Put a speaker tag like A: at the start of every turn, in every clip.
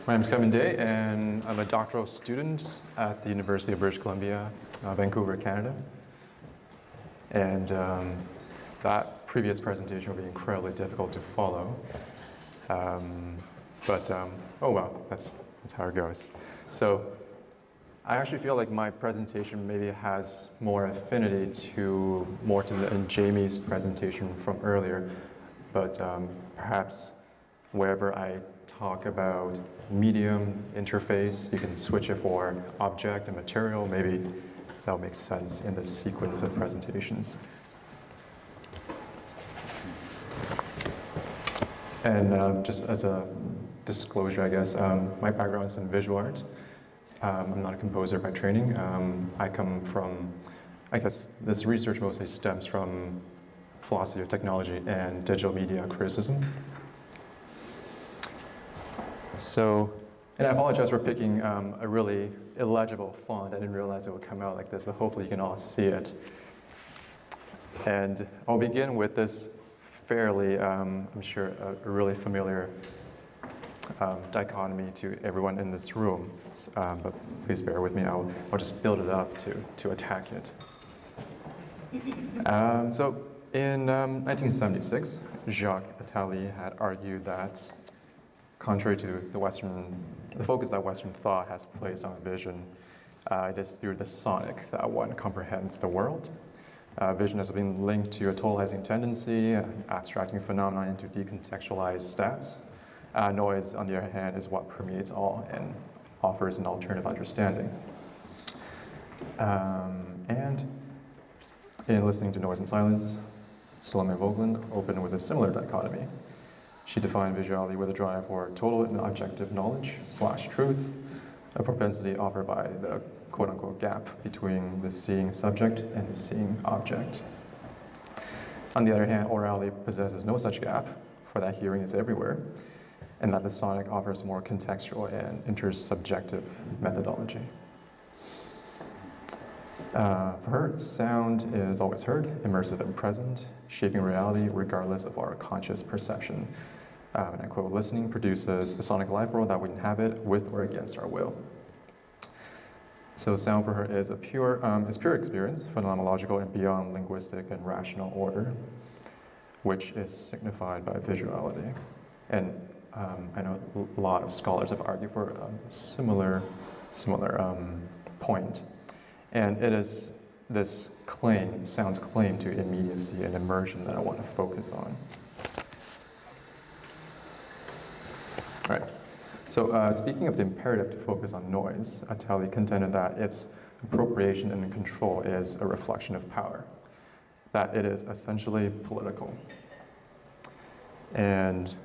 A: My name is Kevin Day, and I'm a doctoral student at the University of British Columbia, Vancouver, Canada. And that previous presentation will be incredibly difficult to follow. Oh well, that's how it goes. So I actually feel like my presentation maybe has more affinity to Morton and Jamie's presentation from earlier, but perhaps wherever I talk about medium interface, you can switch it for object and material. Maybe that'll make sense in the sequence of presentations. And just as a disclosure, I guess, my background is in visual art. I'm not a composer by training. I come from, I guess this research mostly stems from philosophy of technology and digital media criticism. So, and I apologize for picking a really illegible font. I didn't realize it would come out like this, but hopefully you can all see it. And I'll begin with this fairly, I'm sure, a really familiar dichotomy to everyone in this room. But please bear with me. I'll just build it up to attack it. So in 1976, Jacques Attali had argued that contrary to the focus that Western thought has placed on vision, it is through the sonic that one comprehends the world. Vision has been linked to a totalizing tendency, abstracting phenomena into decontextualized stats. Noise, on the other hand, is what permeates all and offers an alternative understanding. And in Listening to Noise and Silence, Salome Vogeland opened with a similar dichotomy. She defined visuality with a drive for total and objective knowledge / truth, a propensity offered by the quote-unquote gap between the seeing subject and the seeing object. On the other hand, orality possesses no such gap, for that hearing is everywhere, and that the sonic offers more contextual and intersubjective methodology. For her, sound is always heard, immersive and present, shaping reality regardless of our conscious perception. And I quote, listening produces a sonic life world that we inhabit with or against our will. So sound for her is pure experience, phenomenological and beyond linguistic and rational order, which is signified by visuality. And I know a lot of scholars have argued for a similar point. And it is this sound's claim to immediacy and immersion that I want to focus on. All right. So speaking of the imperative to focus on noise, Attali contended that its appropriation and control is a reflection of power, that it is essentially political. And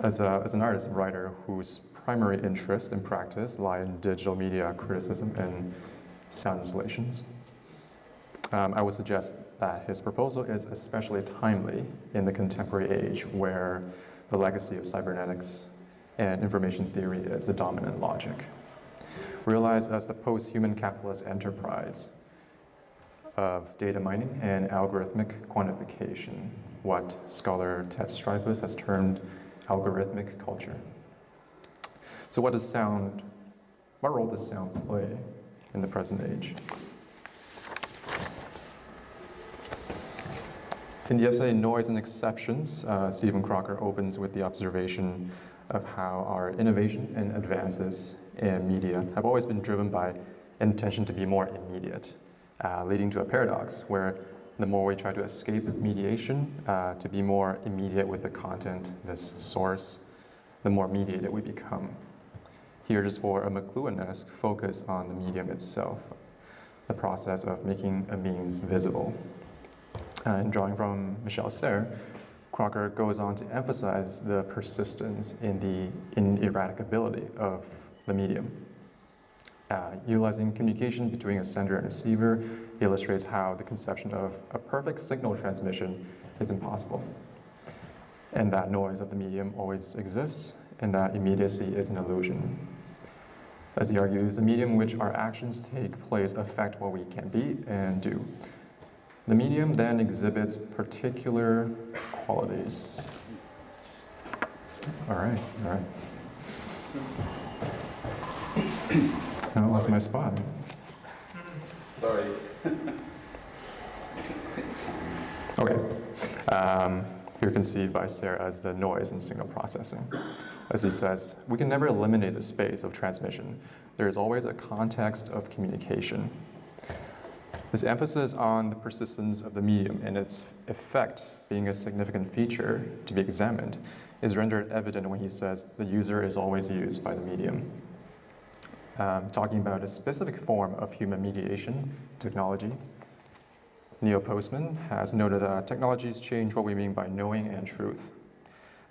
A: as an artist and writer whose primary interest and practice lie in digital media criticism and sound installations, I would suggest that his proposal is especially timely in the contemporary age where the legacy of cybernetics and information theory is the dominant logic. Realized as the post-human capitalist enterprise of data mining and algorithmic quantification, what scholar Ted Strifus has termed algorithmic culture. So what role does sound play in the present age? In the essay Noise and Exceptions, Stephen Crocker opens with the observation of how our innovation and advances in media have always been driven by an intention to be more immediate, leading to a paradox where the more we try to escape mediation, to be more immediate with the content, this source, the more mediated we become. Here is for a McLuhan-esque focus on the medium itself, the process of making a means visible. And drawing from Michel Serres, Crocker goes on to emphasize the persistence in the ineradicability of the medium. Utilizing communication between a sender and receiver illustrates how the conception of a perfect signal transmission is impossible, and that noise of the medium always exists, and that immediacy is an illusion. As he argues, the medium in which our actions take place affect what we can be and do. The medium then exhibits particular qualities. All right. I lost my spot.
B: Sorry.
A: Okay. Here conceived by Serre as the noise in signal processing. As he says, we can never eliminate the space of transmission. There is always a context of communication. This emphasis on the persistence of the medium and its effect being a significant feature to be examined is rendered evident when he says the user is always used by the medium. Talking about a specific form of human mediation technology, Neil Postman has noted that technologies change what we mean by knowing and truth.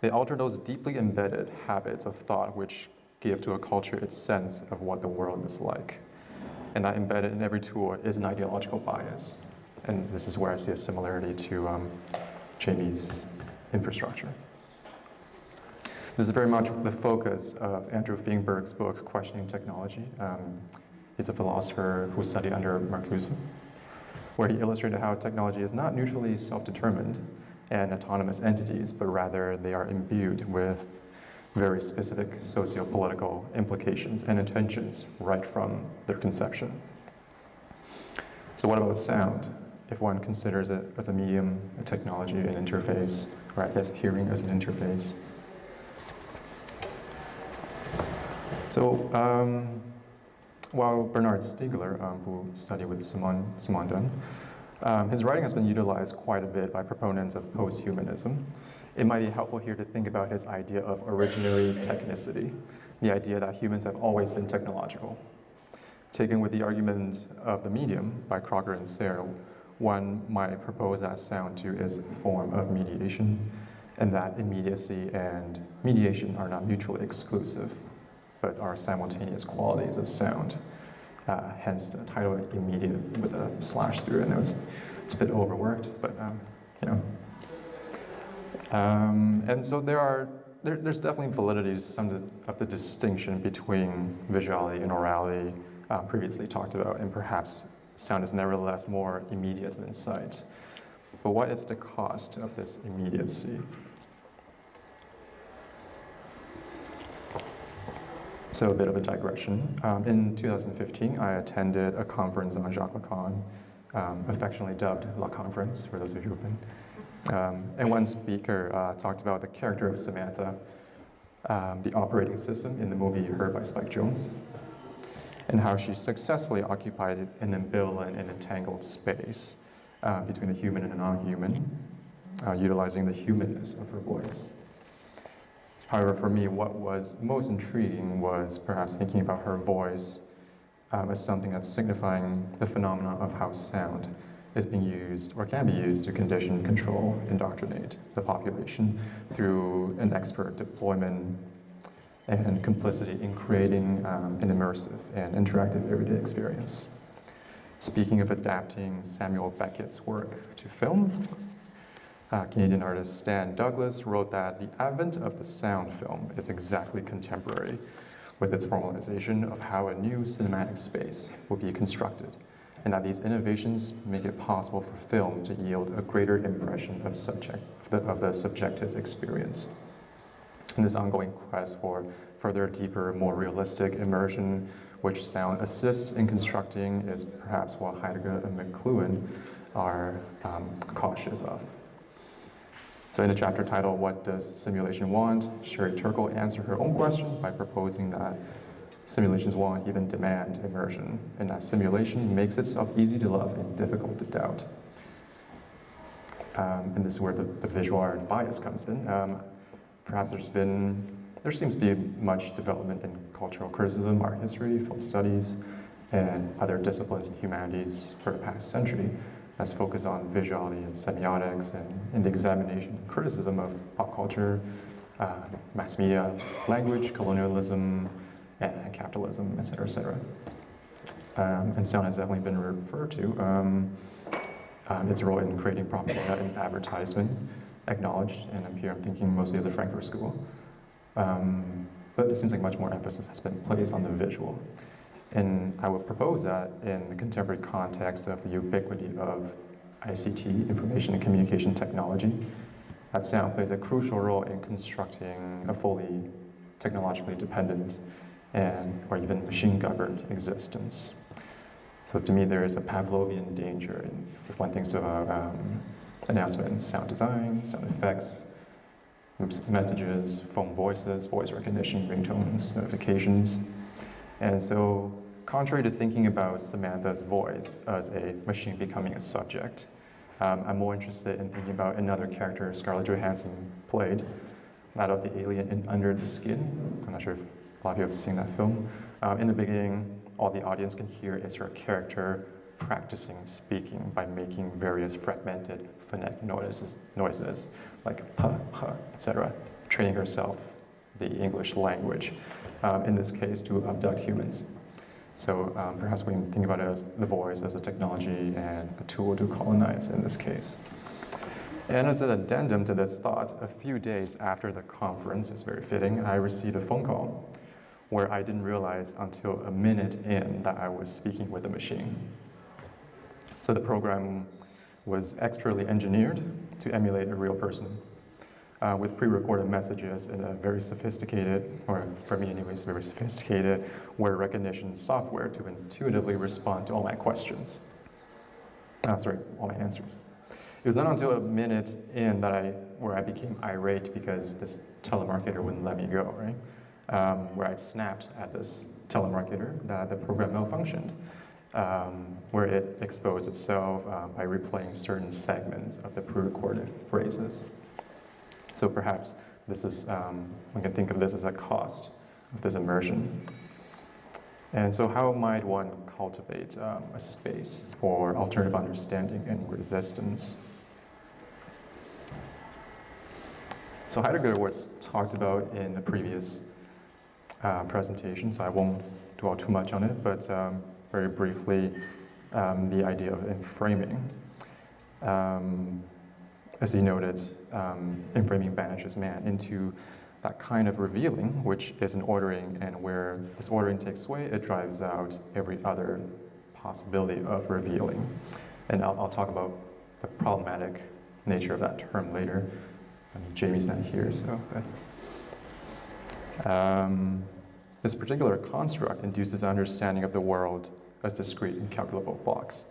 A: They alter those deeply embedded habits of thought which give to a culture its sense of what the world is like. And that embedded in every tool is an ideological bias. And this is where I see a similarity to Jamie's infrastructure. This is very much the focus of Andrew Fingberg's book, Questioning Technology. He's a philosopher who studied under Marcuse, where he illustrated how technology is not neutrally self-determined and autonomous entities, but rather they are imbued with very specific socio-political implications and intentions right from their conception. So what about sound? If one considers it as a medium, a technology, an interface, or I guess hearing as an interface. So while Bernard Stiegler, who studied with Simon Dunn, his writing has been utilized quite a bit by proponents of posthumanism. It might be helpful here to think about his idea of originary technicity, the idea that humans have always been technological. Taken with the argument of the medium by Crocker and Serre, one might propose that sound too is a form of mediation, and that immediacy and mediation are not mutually exclusive, but are simultaneous qualities of sound. Hence the title immediate with a slash through it. I know it's a bit overworked, but you know. And so there's definitely validity to some of the distinction between visuality and orality previously talked about, and perhaps sound is nevertheless more immediate than sight. But what is the cost of this immediacy? So a bit of a digression. In 2015, I attended a conference on Jacques Lacan, affectionately dubbed La Conference, for those of you who've been. And one speaker talked about the character of Samantha, the operating system in the movie Her by Spike Jonze, and how she successfully occupied an ambivalent and entangled space between the human and the non-human, utilizing the humanness of her voice. However, for me, what was most intriguing was perhaps thinking about her voice as something that's signifying the phenomena of how sound is being used or can be used to condition, control, indoctrinate the population through an expert deployment and complicity in creating an immersive and interactive everyday experience. Speaking of adapting Samuel Beckett's work to film, Canadian artist Stan Douglas wrote that the advent of the sound film is exactly contemporary with its formalization of how a new cinematic space will be constructed, and that these innovations make it possible for film to yield a greater impression of the subjective experience. And this ongoing quest for further, deeper, more realistic immersion, which sound assists in constructing, is perhaps what Heidegger and McLuhan are cautious of. So in the chapter titled, What Does Simulation Want?, Sherry Turkle answered her own question by proposing that simulations want, even demand, immersion, and that simulation makes itself easy to love and difficult to doubt. And this is where the visual art bias comes in. Perhaps there seems to be much development in cultural criticism, art history, film studies, and other disciplines in humanities for the past century that's focused on visuality and semiotics and the examination and criticism of pop culture, mass media, language, colonialism, and capitalism, et cetera, et cetera. And sound has definitely been referred to. Its role in creating propaganda and advertisement, acknowledged, and here I'm thinking mostly of the Frankfurt School. But it seems like much more emphasis has been placed on the visual. And I would propose that in the contemporary context of the ubiquity of ICT, information and communication technology, that sound plays a crucial role in constructing a fully technologically dependent or even machine-governed existence. So to me, there is a Pavlovian danger if one thinks about announcement in sound design, sound effects, messages, phone voices, voice recognition, ringtones, notifications. And so, contrary to thinking about Samantha's voice as a machine becoming a subject, I'm more interested in thinking about another character Scarlett Johansson played, that of the alien in Under the Skin. I'm not sure if a lot of you have seen that film. In the beginning, all the audience can hear is her character practicing speaking by making various fragmented phonetic noises like puh, puh, etc., training herself the English language, in this case to abduct humans. So perhaps we can think about it as the voice as a technology and a tool to colonize in this case. And as an addendum to this thought, a few days after the conference, it's very fitting, I received a phone call where I didn't realize until a minute in that I was speaking with a machine. So the program was expertly engineered to emulate a real person with pre-recorded messages in a very sophisticated, or for me anyways, very sophisticated word recognition software to intuitively respond to all my questions. All my answers. It was not until a minute in where I became irate because this telemarketer wouldn't let me go, right? Where I snapped at this telemarketer that the program malfunctioned, where it exposed itself by replaying certain segments of the pre-recorded phrases. So perhaps this is, we can think of this as a cost of this immersion. And so how might one cultivate a space for alternative understanding and resistance? So Heidegger was talked about in the previous presentation, so I won't dwell too much on it, but very briefly, the idea of inframing. As he noted, inframing banishes man into that kind of revealing, which is an ordering, and where this ordering takes sway, it drives out every other possibility of revealing. And I'll talk about the problematic nature of that term later. I mean, Jamie's not here, so. This particular construct induces understanding of the world as discrete and calculable blocks,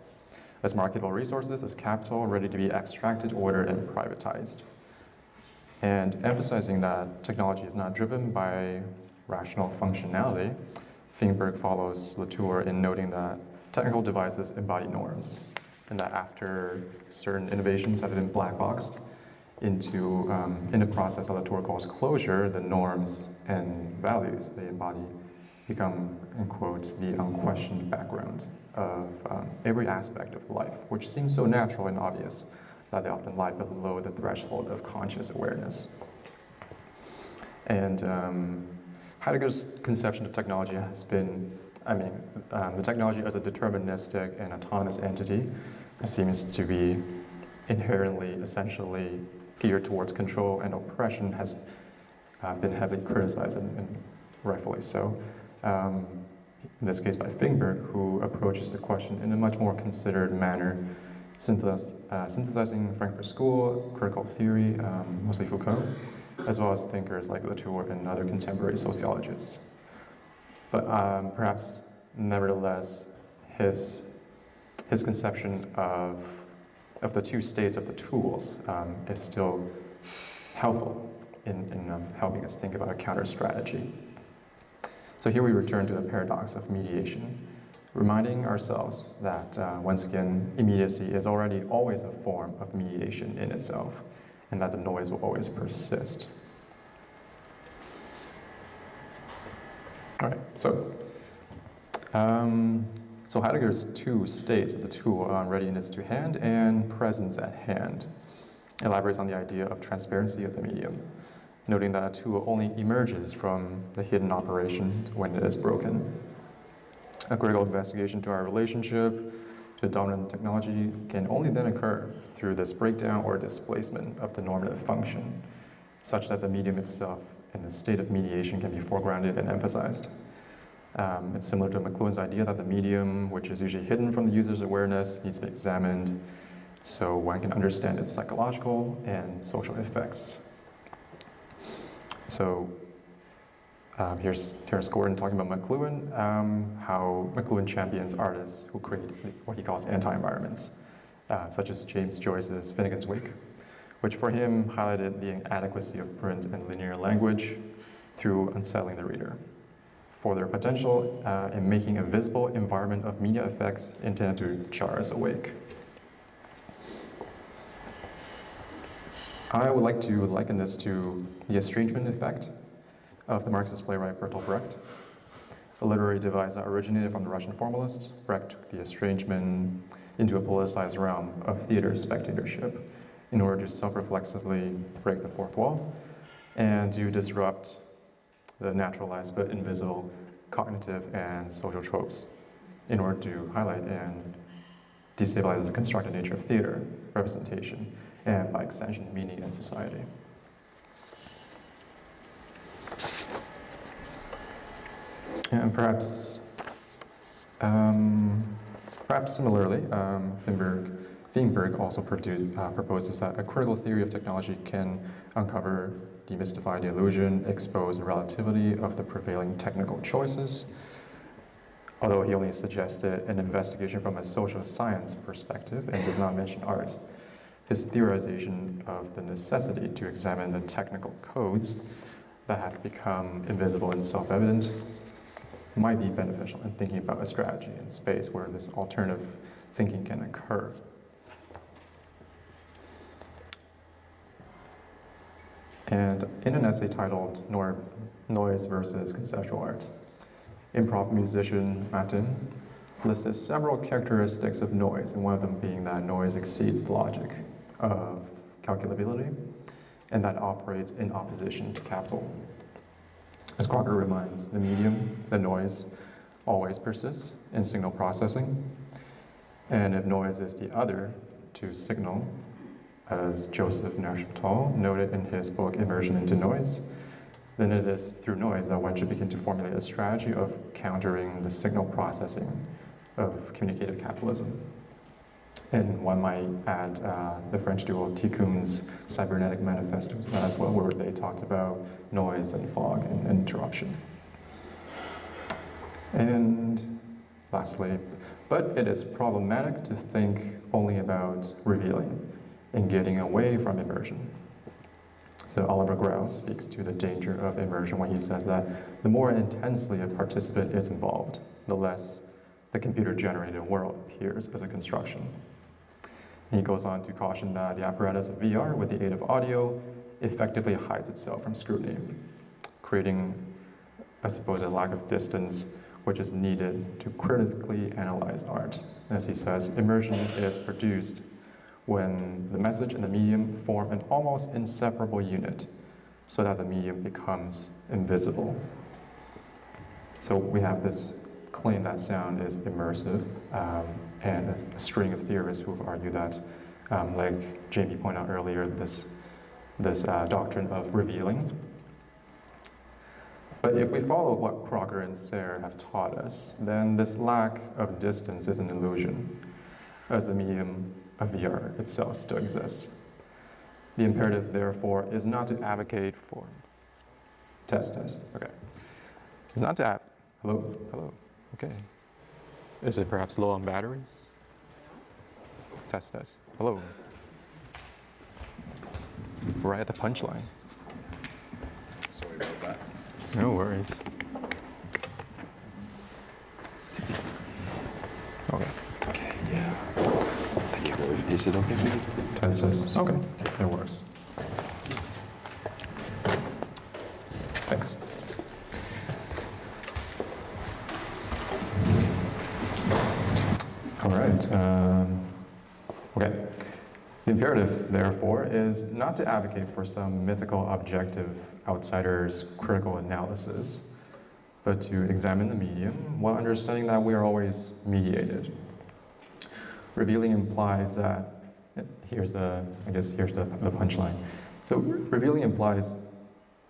A: as marketable resources, as capital ready to be extracted, ordered, and privatized. And emphasizing that technology is not driven by rational functionality, Fingberg follows Latour in noting that technical devices embody norms, and that after certain innovations have been black boxed into, in a process that Latour calls closure, the norms and values they embody become, in quotes, the unquestioned background of every aspect of life, which seems so natural and obvious that they often lie below the threshold of conscious awareness. And Heidegger's conception of technology has been, the technology as a deterministic and autonomous entity seems to be inherently, essentially geared towards control and oppression, has been heavily criticized and rightfully so. In this case by Fingberg, who approaches the question in a much more considered manner, synthesizing Frankfurt School, critical theory, mostly Foucault, as well as thinkers like Latour and other contemporary sociologists. But perhaps, nevertheless, his conception of the two states of the tools is still helpful in helping us think about a counter strategy. So here we return to the paradox of mediation, reminding ourselves that, once again, immediacy is already always a form of mediation in itself, and that the noise will always persist. All right, so Heidegger's two states of the tool, readiness to hand and presence at hand, elaborates on the idea of transparency of the medium, noting that a tool only emerges from the hidden operation when it is broken. A critical investigation to our relationship to dominant technology can only then occur through this breakdown or displacement of the normative function, such that the medium itself in the state of mediation can be foregrounded and emphasized. It's similar to McLuhan's idea that the medium, which is usually hidden from the user's awareness, needs to be examined so one can understand its psychological and social effects. So Here's Terence Gordon talking about McLuhan, how McLuhan champions artists who create what he calls anti-environments, such as James Joyce's Finnegan's Wake, which for him highlighted the inadequacy of print and linear language through unsettling the reader, for their potential in making a visible environment of media effects intended to jar us awake. I would like to liken this to the estrangement effect of the Marxist playwright Bertolt Brecht, a literary device that originated from the Russian formalists. Brecht took the estrangement into a politicized realm of theater spectatorship in order to self-reflexively break the fourth wall and to disrupt the naturalized but invisible cognitive and social tropes in order to highlight and destabilize the constructed nature of theater, representation, and by extension, meaning in society. And perhaps similarly, Feinberg also proposes that a critical theory of technology can uncover, demystify the illusion, expose the relativity of the prevailing technical choices. Although he only suggested an investigation from a social science perspective and does not mention art, his theorization of the necessity to examine the technical codes that have become invisible and self-evident might be beneficial in thinking about a strategy in space where this alternative thinking can occur. And in an essay titled Noise versus Conceptual Art, improv musician Martin listed several characteristics of noise, and one of them being that noise exceeds the logic of calculability and that operates in opposition to capital. As Crocker reminds, the medium, the noise, always persists in signal processing. And if noise is the other to signal, as Joseph Neufchatel noted in his book Immersion into Noise, then it is through noise that one should begin to formulate a strategy of countering the signal processing of communicative capitalism. And one might add the French duo Ticoun's cybernetic manifesto as well, where they talked about noise and fog and interruption. And lastly, but it is problematic to think only about revealing and getting away from immersion. So Oliver Grau speaks to the danger of immersion when he says that the more intensely a participant is involved, the less the computer-generated world appears as a construction. He goes on to caution that the apparatus of VR, with the aid of audio, effectively hides itself from scrutiny, creating, I suppose, a lack of distance which is needed to critically analyze art. As he says, immersion is produced when the message and the medium form an almost inseparable unit, so that the medium becomes invisible. So we have this claim that sound is immersive, and a string of theorists who've argued that, like Jamie pointed out earlier, this doctrine of revealing. But if we follow what Crocker and Sayre have taught us, then this lack of distance is an illusion, as the medium of VR itself still exists. The imperative, therefore, is not to advocate for test. Okay. It's not to hello. Okay. Is it perhaps low on batteries? Test. Hello. Right at the punchline.
B: Sorry about that.
A: No worries. Okay.
B: Okay, yeah. Thank you. Is it okay for you?
A: Test. Okay. It works. Thanks. All right. Okay. The imperative, therefore, is not to advocate for some mythical objective outsider's critical analysis, but to examine the medium while understanding that we are always mediated. Revealing implies that, here's the punchline. So revealing implies,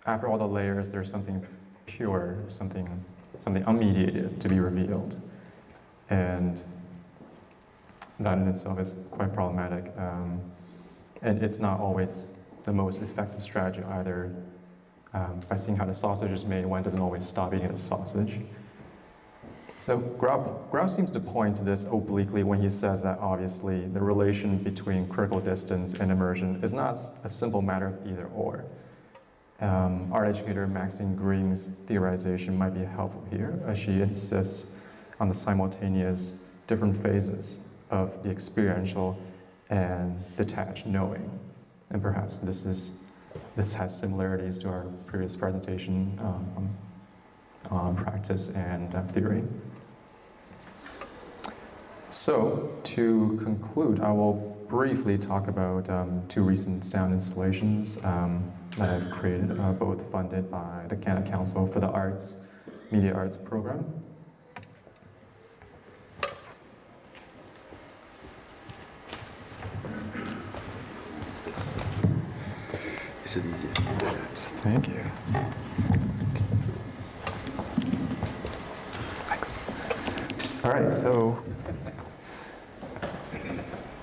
A: after all the layers, there's something pure, something unmediated to be revealed. And that in itself is quite problematic. And it's not always the most effective strategy either by seeing how the sausage is made, one doesn't always stop eating the sausage. So Grau seems to point to this obliquely when he says that obviously the relation between critical distance and immersion is not a simple matter of either or. Art educator Maxine Green's theorization might be helpful here, as she insists on the simultaneous different phases of the experiential and detached knowing. And perhaps this has similarities to our previous presentation on practice and theory. So, to conclude, I will briefly talk about two recent sound installations that I've created, both funded by the Canada Council for the Arts, Media Arts program.
B: Is it easier?
A: Thank you. Thanks. All right, so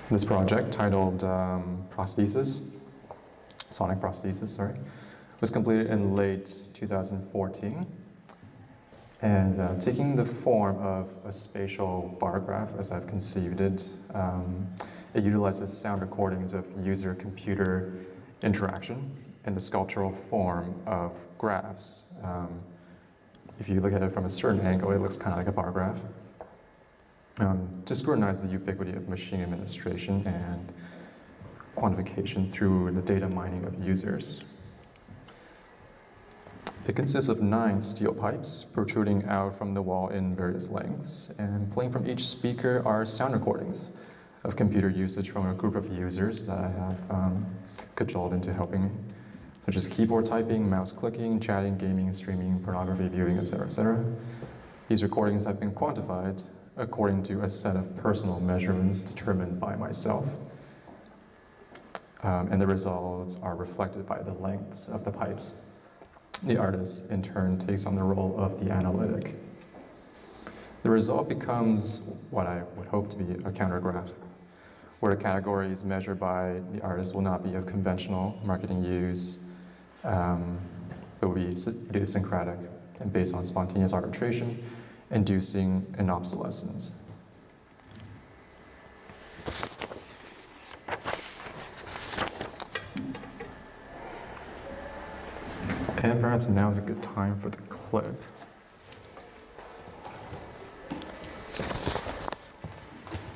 A: this project titled Sonic Prosthesis, was completed in late 2014. And taking the form of a spatial bar graph, as I've conceived it, it utilizes sound recordings of user-computer interaction in the sculptural form of graphs. If you look at it from a certain angle, it looks kind of like a bar graph. To scrutinize the ubiquity of machine administration and quantification through the data mining of users. It consists of 9 steel pipes protruding out from the wall in various lengths, and playing from each speaker are sound recordings of computer usage from a group of users that I have cajoled into helping me, such as keyboard typing, mouse clicking, chatting, gaming, streaming, pornography viewing, etc., etc. These recordings have been quantified according to a set of personal measurements determined by myself. And the results are reflected by the lengths of the pipes. The artist, in turn, takes on the role of the analytic. The result becomes what I would hope to be a countergraph, where the categories measured by the artist will not be of conventional marketing use, but will be idiosyncratic and based on spontaneous arbitration, inducing an obsolescence. And perhaps now is a good time for the clip.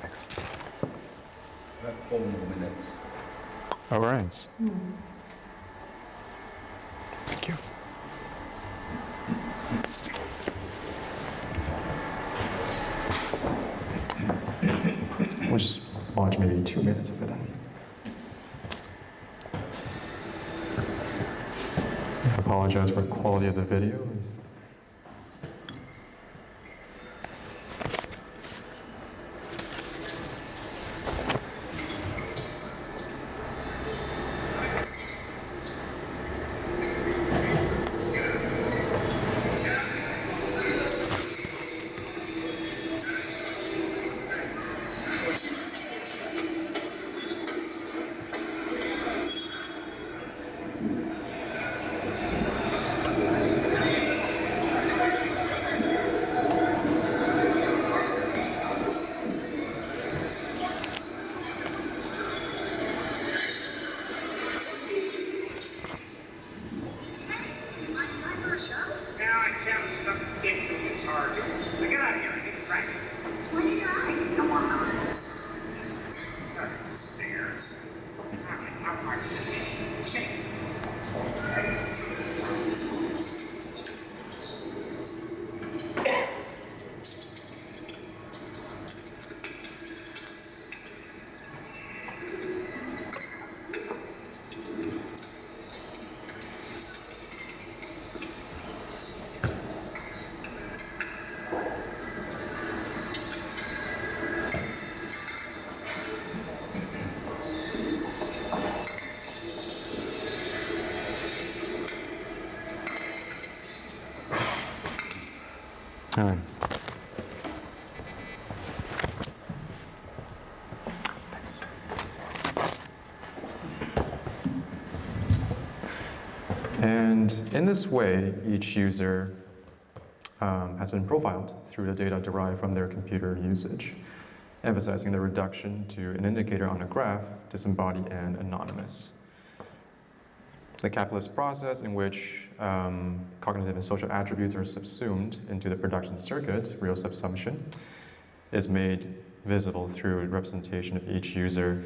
A: Thanks.
C: About 4 more minutes.
A: All right. Thank you. We'll just watch maybe 2 minutes of it then. I apologize for the quality of the video. All right. Thanks. And in this way, each user has been profiled through the data derived from their computer usage, emphasizing the reduction to an indicator on a graph, disembodied and anonymous. The capitalist process in which cognitive and social attributes are subsumed into the production circuit, real subsumption, is made visible through representation of each user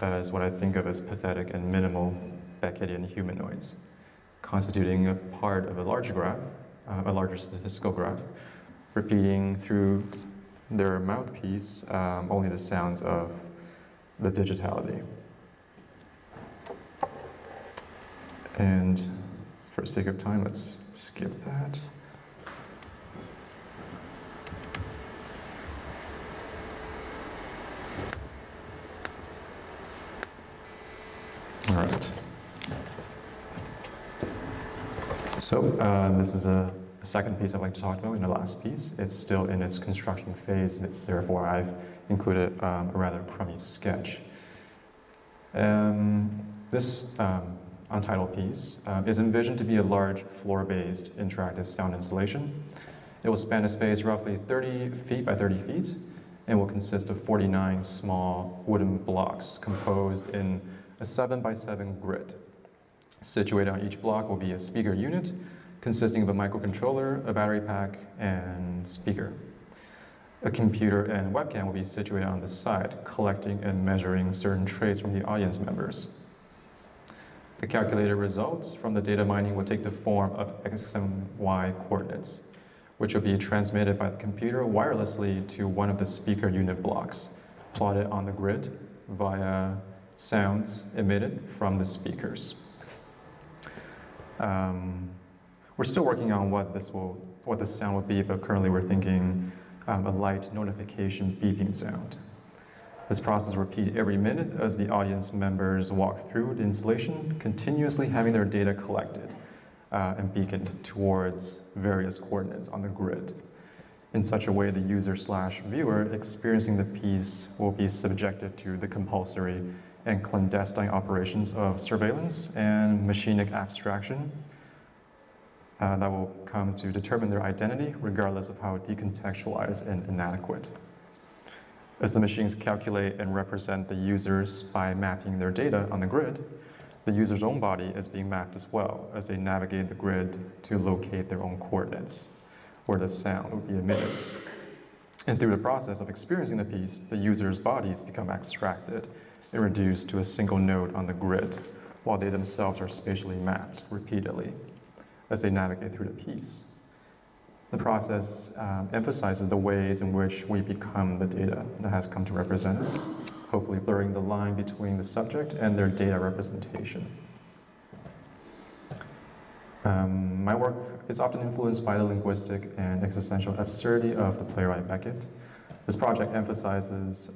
A: as what I think of as pathetic and minimal Bechettian humanoids, constituting a part of a larger graph, a larger statistical graph, repeating through their mouthpiece only the sounds of the digitality. And for sake of time, let's skip that. All right. So this is the second piece I'd like to talk about in the last piece. It's still in its construction phase, therefore I've included a rather crummy sketch. This untitled piece is envisioned to be a large floor-based interactive sound installation. It will span a space roughly 30 feet by 30 feet and will consist of 49 small wooden blocks composed in a 7 by 7 grid. Situated on each block will be a speaker unit consisting of a microcontroller, a battery pack, and speaker. A computer and webcam will be situated on the side, collecting and measuring certain traits from the audience members. The calculated results from the data mining will take the form of X and Y coordinates, which will be transmitted by the computer wirelessly to one of the speaker unit blocks, plotted on the grid via sounds emitted from the speakers. We're still working on what the sound will be, but currently we're thinking a light notification beeping sound. This process will repeat every minute as the audience members walk through the installation, continuously having their data collected and beaconed towards various coordinates on the grid. In such a way, the user/viewer experiencing the piece will be subjected to the compulsory and clandestine operations of surveillance and machinic abstraction that will come to determine their identity regardless of how decontextualized and inadequate. As the machines calculate and represent the users by mapping their data on the grid, the user's own body is being mapped as well as they navigate the grid to locate their own coordinates, where the sound will be emitted. And through the process of experiencing the piece, the user's bodies become abstracted and reduced to a single node on the grid, while they themselves are spatially mapped repeatedly as they navigate through the piece. The process emphasizes the ways in which we become the data that has come to represent us, hopefully blurring the line between the subject and their data representation. My work is often influenced by the linguistic and existential absurdity of the playwright Beckett. This project emphasizes,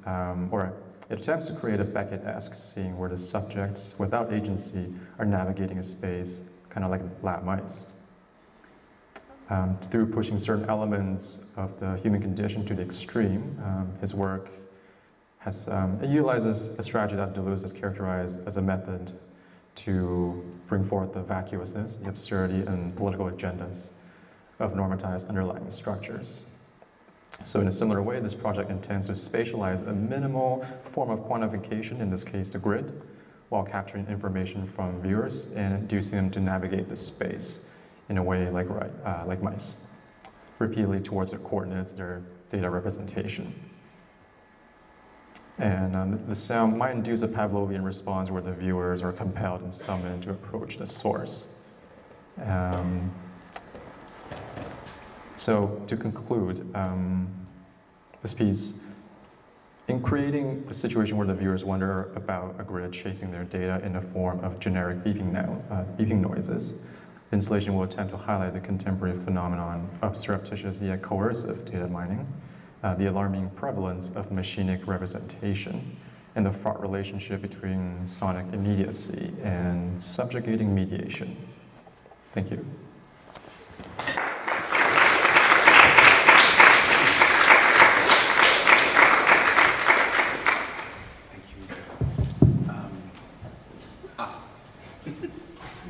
A: or it attempts to create a Beckett-esque scene where the subjects, without agency, are navigating a space kind of like lab mice. Through pushing certain elements of the human condition to the extreme, his work it utilizes a strategy that Deleuze has characterized as a method to bring forth the vacuousness, the absurdity, and political agendas of normatized underlying structures. So in a similar way, this project intends to spatialize a minimal form of quantification, in this case the grid, while capturing information from viewers and inducing them to navigate the space in a way like mice, repeatedly towards their coordinates, their data representation. And the sound might induce a Pavlovian response where the viewers are compelled and summoned to approach the source. So to conclude, this piece, in creating a situation where the viewers wonder about a grid chasing their data in the form of generic beeping noises, the installation will attempt to highlight the contemporary phenomenon of surreptitious yet coercive data mining, the alarming prevalence of machinic representation, and the fraught relationship between sonic immediacy and subjugating mediation. Thank you.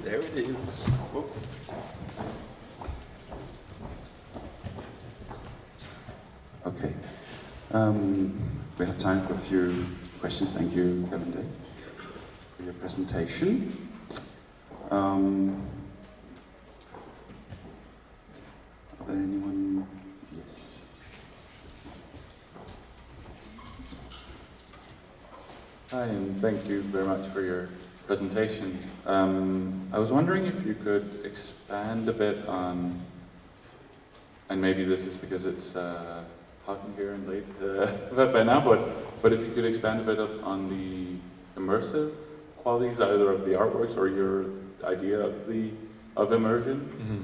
B: There it is. Whoa.
D: Okay. We have time for a few questions. Thank you, Kevin Day, for your presentation. Are there anyone? Yes.
E: Hi, and thank you very much for your presentation. I was wondering if you could expand a bit on, and maybe this is because it's hot in here and late by now, but if you could expand a bit on the immersive qualities, either of the artworks or your idea of immersion.
A: Mm-hmm.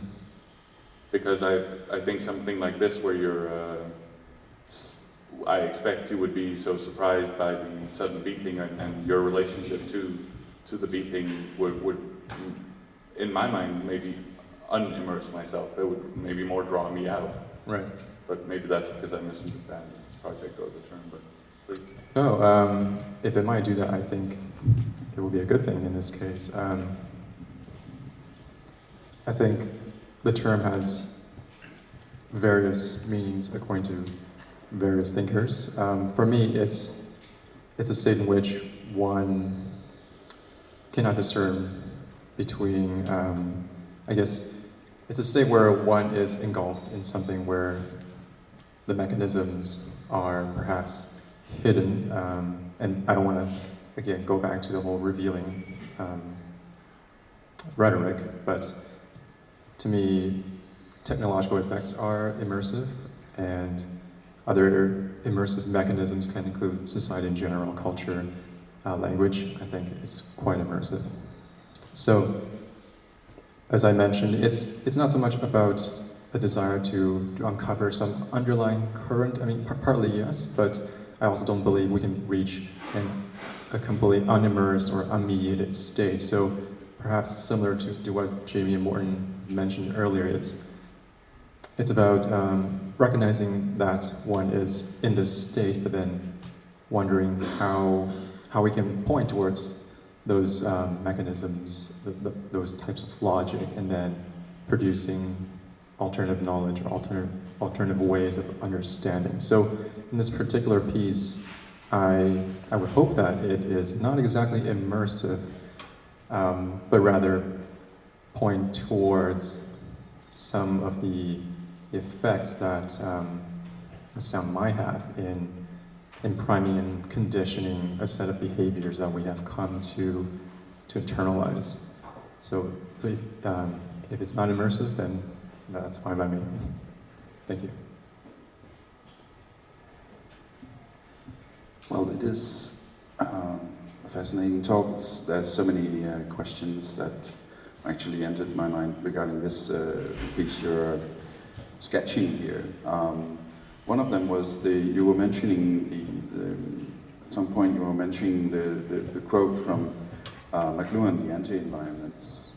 E: Because I think something like this, where you're, I expect you would be so surprised by the sudden beeping, and your relationship to the beeping would, in my mind, maybe unimmerse myself. It would maybe more draw me out.
A: Right.
E: But maybe that's because I misunderstand the project or the term, but please.
A: No, if it might do that, I think it would be a good thing in this case. I think the term has various meanings according to various thinkers. For me, it's a state in which one cannot discern between, I guess, it's a state where one is engulfed in something where the mechanisms are perhaps hidden, and I don't want to, again, go back to the whole revealing rhetoric, but to me, technological effects are immersive, and other immersive mechanisms can include society in general, culture, language. I think it's quite immersive. So, as I mentioned, it's not so much about a desire to uncover some underlying current. I mean, partly yes, but I also don't believe we can reach a completely unimmersed or unmediated state. So perhaps similar to what Jamie and Morton mentioned earlier, it's about recognizing that one is in this state, but then wondering how we can point towards those mechanisms, those types of logic, and then producing alternative knowledge or alternative ways of understanding. So in this particular piece, I would hope that it is not exactly immersive, but rather point towards some of the effects that a sound might have in priming and conditioning a set of behaviors that we have come to internalize. So if it's not immersive, then that's fine by me. Thank you.
D: Well, it is a fascinating talk. There's so many questions that actually entered my mind regarding this piece you're sketching here. One of them was you were mentioning at some point you were mentioning the quote from McLuhan, the anti-environments.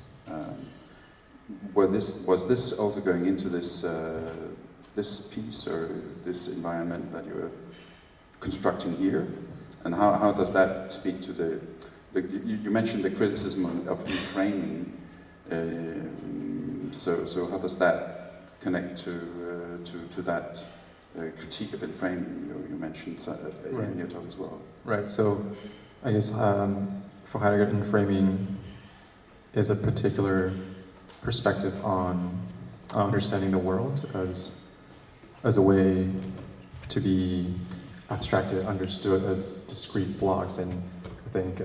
D: Was this also going into this piece or this environment that you're constructing here? And how does that speak to you mentioned the criticism of reframing. So how does that connect to that critique of inframing you mentioned in your talk as well?
A: Right. So I guess for Heidegger, inframing is a particular perspective on understanding the world as a way to be abstracted, understood as discrete blocks. And I think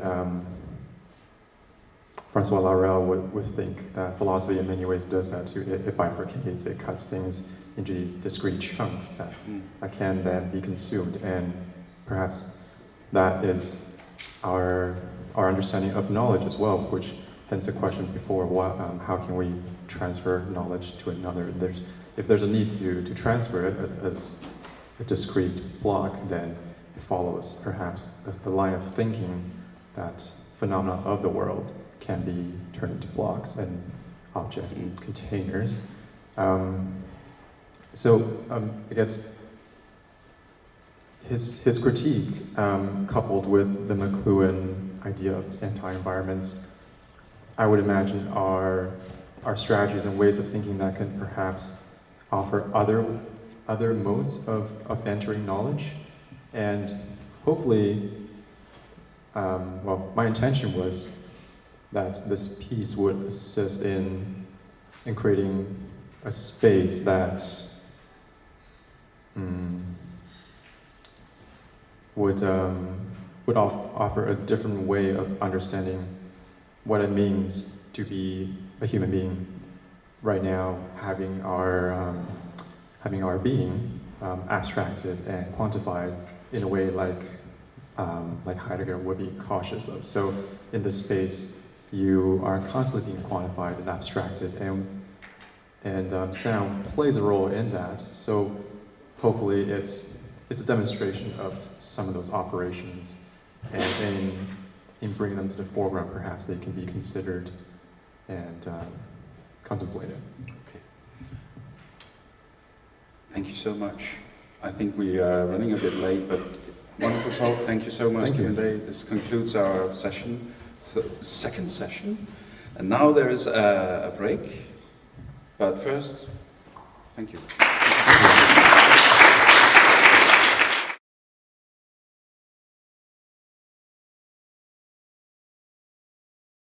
A: Francois Laurel would think that philosophy in many ways does that too. It bifurcates, it cuts things into these discrete chunks that can then be consumed. And perhaps that is our understanding of knowledge as well, which hence the question before, how can we transfer knowledge to another? If there's a need to transfer it as a discrete block, then it follows perhaps a line of thinking that phenomena of the world can be turned into blocks and objects and containers. I guess his critique, coupled with the McLuhan idea of anti-environments, I would imagine are strategies and ways of thinking that can perhaps offer other modes of entering knowledge. And hopefully, well, my intention was that this piece would assist in creating a space that would offer a different way of understanding what it means to be a human being right now, having our being abstracted and quantified in a way like Heidegger would be cautious of. So in this space, you are constantly being quantified and abstracted, and sound plays a role in that. So hopefully it's a demonstration of some of those operations, and in bringing them to the foreground, perhaps they can be considered and contemplated.
D: Okay. Thank you so much. I think we are running a bit late, but wonderful talk. Thank you so much,
A: Thank you.
D: Kunde. This concludes our session, second session. And now there is a break. But first, thank you.